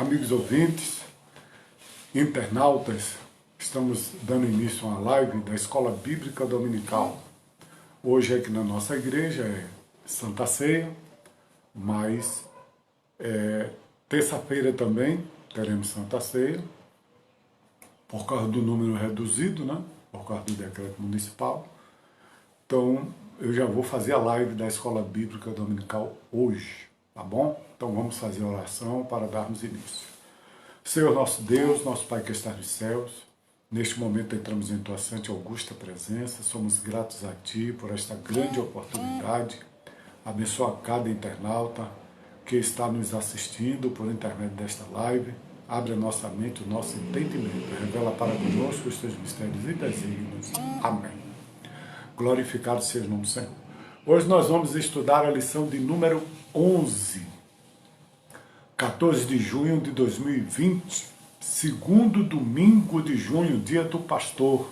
amigos ouvintes, internautas, estamos dando início a uma live da Escola Bíblica Dominical. Hoje aqui na nossa igreja é Santa Ceia, mas terça-feira também teremos Santa Ceia, por causa do número reduzido, né? Por causa do decreto municipal. Então, eu já vou fazer a live da Escola Bíblica Dominical hoje, tá bom? Então vamos fazer a oração para darmos início. Senhor nosso Deus, nosso Pai que está nos céus, neste momento entramos em Tua santa e augusta presença, somos gratos a Ti por esta grande oportunidade. Abençoa cada internauta que está nos assistindo por intermédio desta live. Abre a nossa mente, o nosso entendimento. Revela para conosco os Teus mistérios e desígnios. Amém. Glorificado seja o nome do Senhor. Hoje nós vamos estudar a lição de número 11. 14 de junho de 2020, segundo domingo de junho, dia do pastor.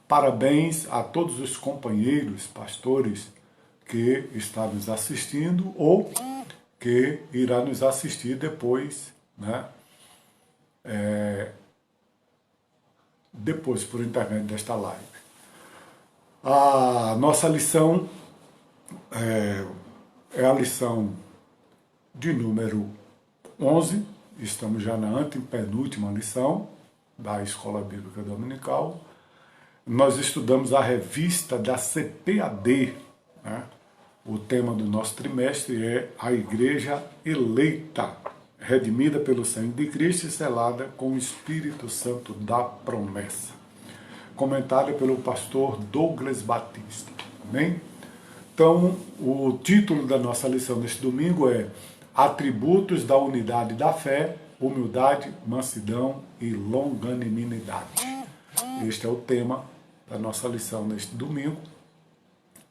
Parabéns a todos os companheiros pastores que estão nos assistindo ou que irá nos assistir depois, né? Depois, por intermédio desta live. A nossa lição é a lição de número 11, estamos já na antepenúltima lição da Escola Bíblica Dominical. Nós estudamos a revista da CPAD, né? O tema do nosso trimestre é a Igreja Eleita, redimida pelo sangue de Cristo e selada com o Espírito Santo da promessa. Comentário pelo pastor Douglas Batista. Amém? Então, o título da nossa lição neste domingo é Atributos da unidade da fé, humildade, mansidão e longanimidade. Este é o tema da nossa lição neste domingo.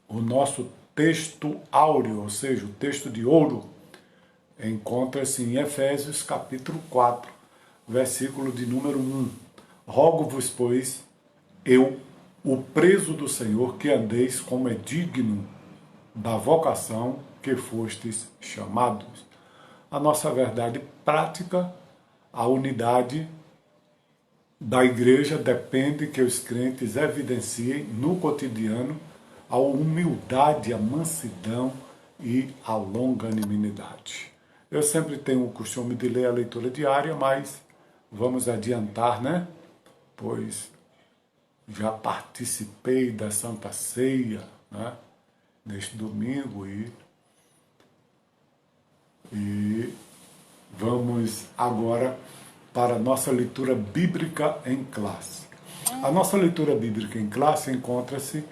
O nosso texto áureo, ou seja, o texto de ouro, encontra-se em Efésios capítulo 4, versículo de número 1. Rogo-vos, pois, eu, o preso do Senhor, que andeis como é digno da vocação que fostes chamados. A nossa verdade prática, a unidade da igreja depende que os crentes evidenciem no cotidiano a humildade, a mansidão e a longanimidade. Eu sempre tenho o costume de ler a leitura diária, mas vamos adiantar, né? Pois já participei da Santa Ceia, né? Neste domingo e vamos agora para a nossa leitura bíblica em classe. A nossa leitura bíblica em classe encontra-se,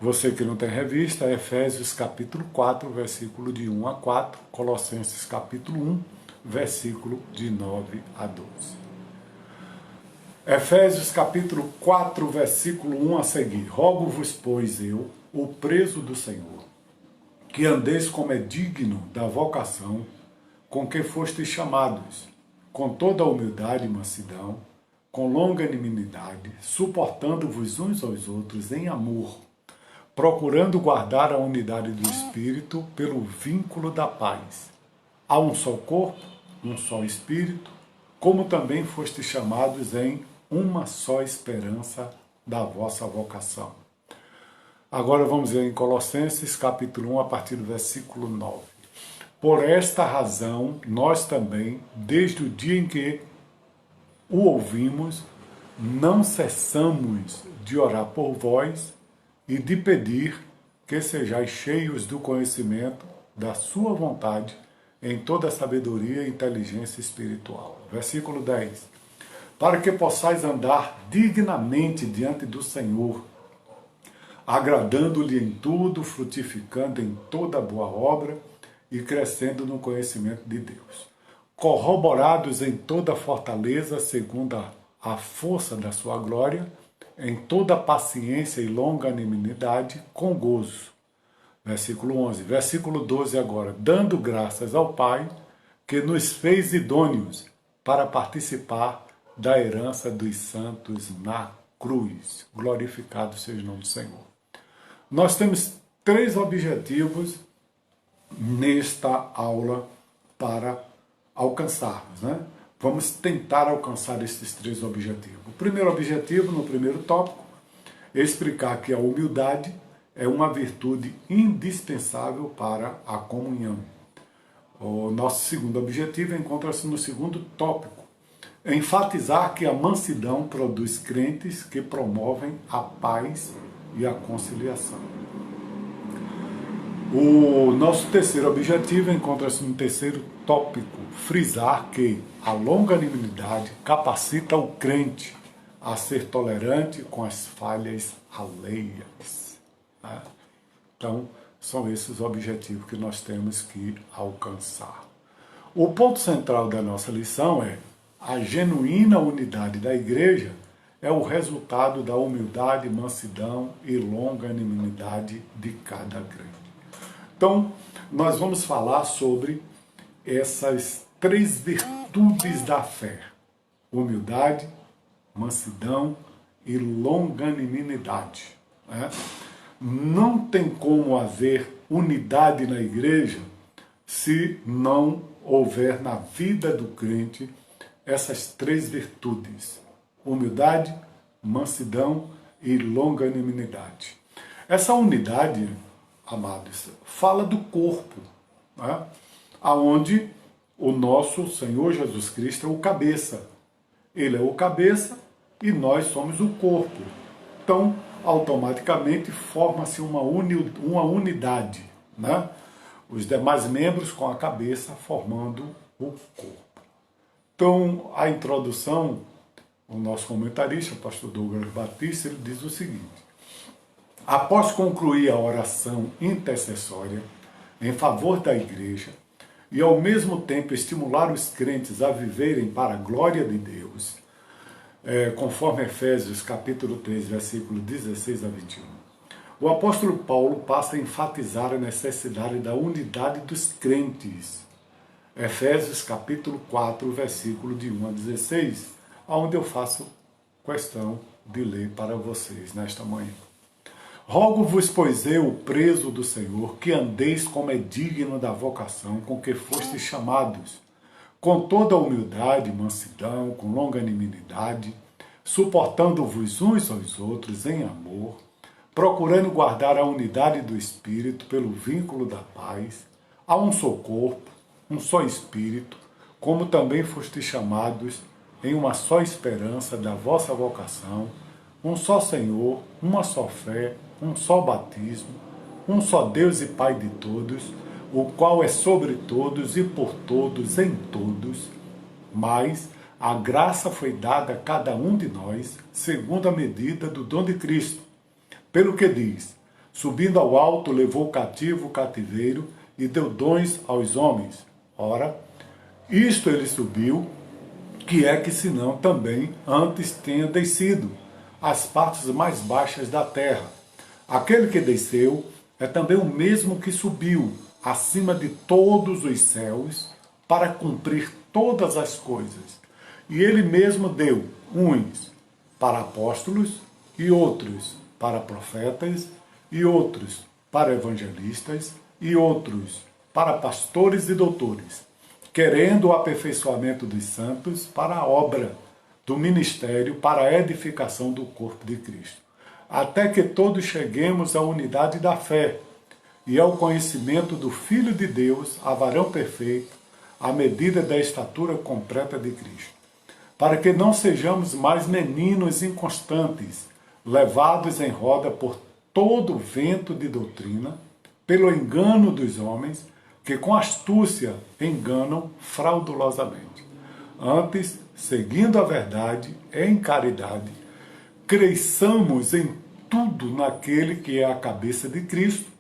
você que não tem revista, Efésios capítulo 4, versículo de 1 a 4, Colossenses capítulo 1, versículo de 9 a 12. Efésios capítulo 4, versículo 1 a seguir. Rogo-vos, pois, eu, o preso do Senhor, que andeis como é digno da vocação com que fostes chamados, com toda a humildade e mansidão, com longanimidade, suportando-vos uns aos outros em amor, procurando guardar a unidade do Espírito pelo vínculo da paz. Há um só corpo, um só Espírito, como também fostes chamados em uma só esperança da vossa vocação. Agora vamos ver em Colossenses capítulo 1, a partir do versículo 9. Por esta razão, nós também, desde o dia em que o ouvimos, não cessamos de orar por vós e de pedir que sejais cheios do conhecimento da sua vontade em toda a sabedoria e inteligência espiritual. Versículo 10. Para que possais andar dignamente diante do Senhor, agradando-lhe em tudo, frutificando em toda boa obra e crescendo no conhecimento de Deus. Corroborados em toda fortaleza, segundo a força da sua glória, em toda paciência e longanimidade, com gozo. Versículo 11. Versículo 12 agora. Dando graças ao Pai, que nos fez idôneos para participar da herança dos santos na cruz. Glorificado seja o nome do Senhor. Nós temos 3 objetivos nesta aula para alcançarmos, né? vamos tentar alcançar esses três objetivos. O primeiro objetivo, no primeiro tópico, é explicar que a humildade é uma virtude indispensável para a comunhão. O nosso segundo objetivo encontra-se no segundo tópico, enfatizar que a mansidão produz crentes que promovem a paz e a conciliação. O nosso terceiro objetivo encontra-se no terceiro tópico, frisar que a longanimidade capacita o crente a ser tolerante com as falhas alheias. Né? Então, são esses os objetivos que nós temos que alcançar. O ponto central da nossa lição é: a genuína unidade da igreja é o resultado da humildade, mansidão e longanimidade de cada crente. Então, nós vamos falar sobre essas três virtudes da fé: humildade, mansidão e longanimidade. Né? Não tem como haver unidade na igreja se não houver na vida do crente essas três virtudes: humildade, mansidão e longanimidade. Essa unidade, amados, fala do corpo, né? Onde o nosso Senhor Jesus Cristo é o cabeça. Ele é o cabeça e nós somos o corpo. Então, automaticamente, forma-se uma unidade, né? Os demais membros com a cabeça formando o corpo. Então, a introdução, o nosso comentarista, o pastor Douglas Batista, ele diz o seguinte: após concluir a oração intercessória em favor da igreja e ao mesmo tempo estimular os crentes a viverem para a glória de Deus, conforme Efésios capítulo 3, versículo 16 a 21, o apóstolo Paulo passa a enfatizar a necessidade da unidade dos crentes. Efésios capítulo 4, versículo de 1 a 16, onde eu faço questão de ler para vocês nesta manhã. Rogo-vos, pois eu, preso do Senhor, que andeis como é digno da vocação com que fostes chamados, com toda humildade e mansidão, com longanimidade, suportando-vos uns aos outros em amor, procurando guardar a unidade do Espírito pelo vínculo da paz. Há um só corpo, um só Espírito, como também fostes chamados em uma só esperança da vossa vocação, um só Senhor, uma só fé, um só batismo, um só Deus e Pai de todos, o qual é sobre todos e por todos em todos. Mas a graça foi dada a cada um de nós, segundo a medida do dom de Cristo. Pelo que diz: subindo ao alto, levou cativo o cativeiro e deu dons aos homens. Ora, isto ele subiu, que é que senão também antes tenha descido às partes mais baixas da terra. Aquele que desceu é também o mesmo que subiu acima de todos os céus para cumprir todas as coisas. E ele mesmo deu uns para apóstolos, e outros para profetas, e outros para evangelistas, e outros para pastores e doutores, querendo o aperfeiçoamento dos santos para a obra do ministério, para a edificação do corpo de Cristo, até que todos cheguemos à unidade da fé e ao conhecimento do Filho de Deus, a varão perfeito, à medida da estatura completa de Cristo, para que não sejamos mais meninos inconstantes, levados em roda por todo vento de doutrina, pelo engano dos homens, que com astúcia enganam fraudulosamente. Antes, seguindo a verdade em caridade, cresçamos em tudo naquele que é a cabeça de Cristo,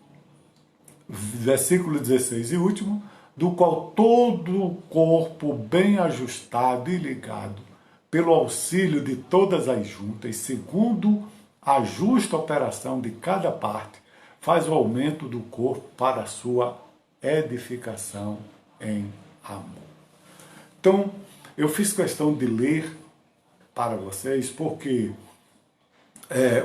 versículo 16 e último, do qual todo o corpo bem ajustado e ligado, pelo auxílio de todas as juntas, segundo a justa operação de cada parte, faz o aumento do corpo para a sua edificação em amor. Então, eu fiz questão de ler para vocês porque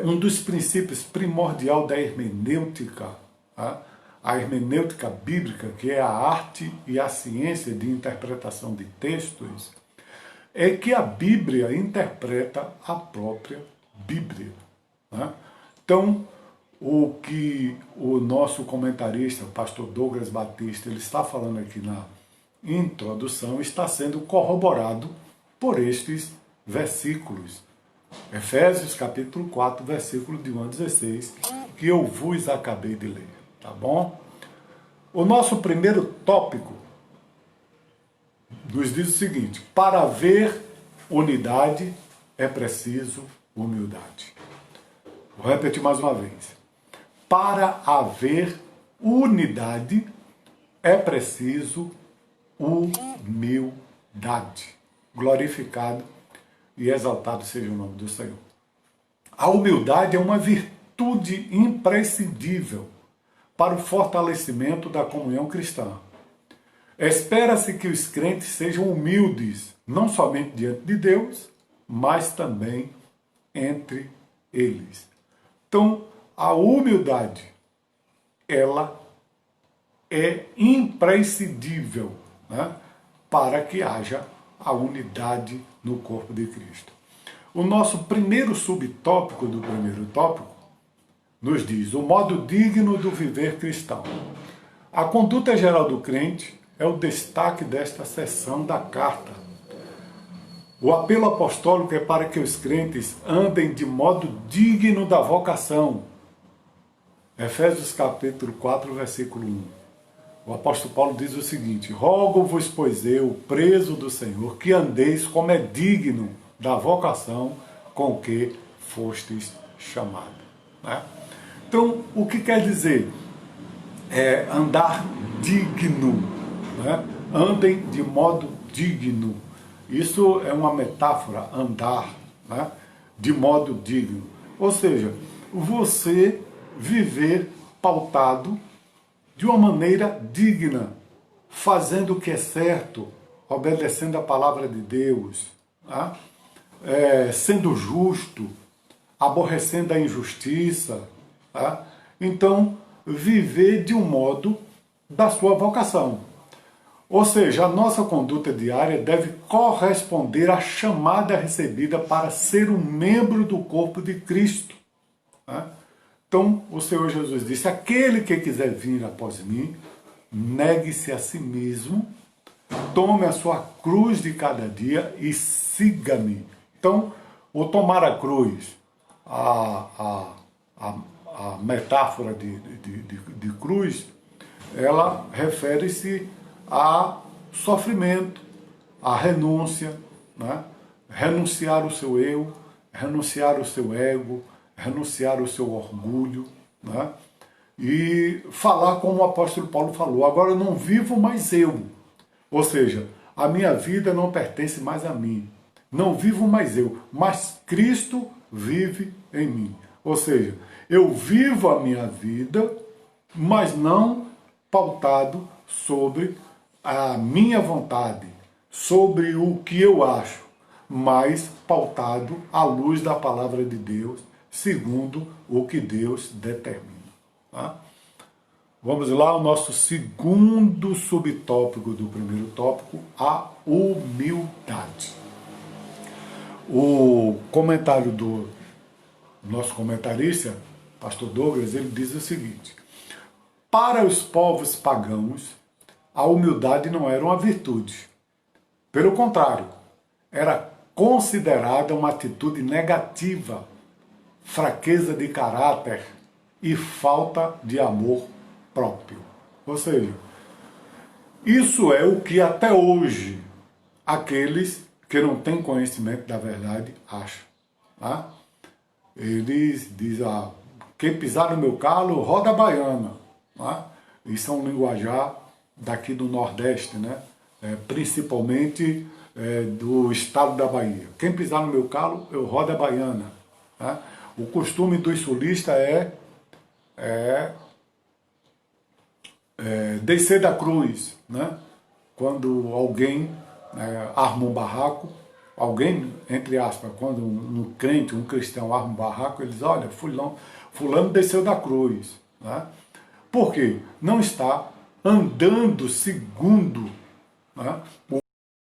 um dos princípios primordial da hermenêutica, a hermenêutica bíblica, que é a arte e a ciência de interpretação de textos, é que a Bíblia interpreta a própria Bíblia, né? Então, o que o nosso comentarista, o pastor Douglas Batista, ele está falando aqui na introdução, está sendo corroborado por estes versículos. Efésios capítulo 4, versículo de 1 a 16, que eu vos acabei de ler, tá bom? O nosso primeiro tópico nos diz o seguinte: para haver unidade é preciso humildade. Vou repetir mais uma vez. Para haver unidade é preciso humildade. Glorificado e exaltado seja o nome do Senhor. A humildade é uma virtude imprescindível para o fortalecimento da comunhão cristã. Espera-se que os crentes sejam humildes, não somente diante de Deus, mas também entre eles. Então, a humildade, ela é imprescindível, né, para que haja a unidade no corpo de Cristo. O nosso primeiro subtópico do primeiro tópico nos diz o modo digno do viver cristão. A conduta geral do crente é o destaque desta seção da carta. O apelo apostólico é para que os crentes andem de modo digno da vocação. Efésios capítulo 4, versículo 1. O apóstolo Paulo diz o seguinte: rogo-vos, pois eu, preso do Senhor, que andeis como é digno da vocação com que fostes chamados. Né? Então, o que quer dizer? É andar digno. Né? Andem de modo digno. Isso é uma metáfora, andar, né, de modo digno. Ou seja, você viver pautado de uma maneira digna, fazendo o que é certo, obedecendo a palavra de Deus, né? Sendo justo, aborrecendo a injustiça. Né? Então, viver de um modo da sua vocação. Ou seja, a nossa conduta diária deve corresponder à chamada recebida para ser um membro do corpo de Cristo. Né? Então, o Senhor Jesus disse: aquele que quiser vir após mim, negue-se a si mesmo, tome a sua cruz de cada dia e siga-me. Então, o tomar a cruz, a metáfora de cruz, ela refere-se a sofrimento, a renúncia, né? Renunciar o seu eu, renunciar o seu ego, renunciar o seu orgulho, né? E falar como o apóstolo Paulo falou: agora eu não vivo mais eu, ou seja, a minha vida não pertence mais a mim, não vivo mais eu, mas Cristo vive em mim. Ou seja, eu vivo a minha vida, mas não pautado sobre a minha vontade, sobre o que eu acho, mas pautado à luz da palavra de Deus, segundo o que Deus determina. Tá? Vamos lá, o nosso segundo subtópico do primeiro tópico, a humildade. O comentário do nosso comentarista, pastor Douglas, ele diz o seguinte: para os povos pagãos, a humildade não era uma virtude. Pelo contrário, era considerada uma atitude negativa, fraqueza de caráter e falta de amor próprio. Ou seja, isso é o que até hoje aqueles que não têm conhecimento da verdade acham. Tá? Eles dizem: quem pisar no meu calo, roda a baiana. Tá? Isso é um linguajar daqui do Nordeste, né? Principalmente do estado da Bahia. Quem pisar no meu calo, eu rodo a baiana. Tá? O costume dos sulistas é descer da cruz, né? Quando alguém arma um barraco, alguém, entre aspas, quando um crente, um cristão arma um barraco, eles: olha, fulano desceu da cruz. Né? Por quê? Não está andando segundo, né,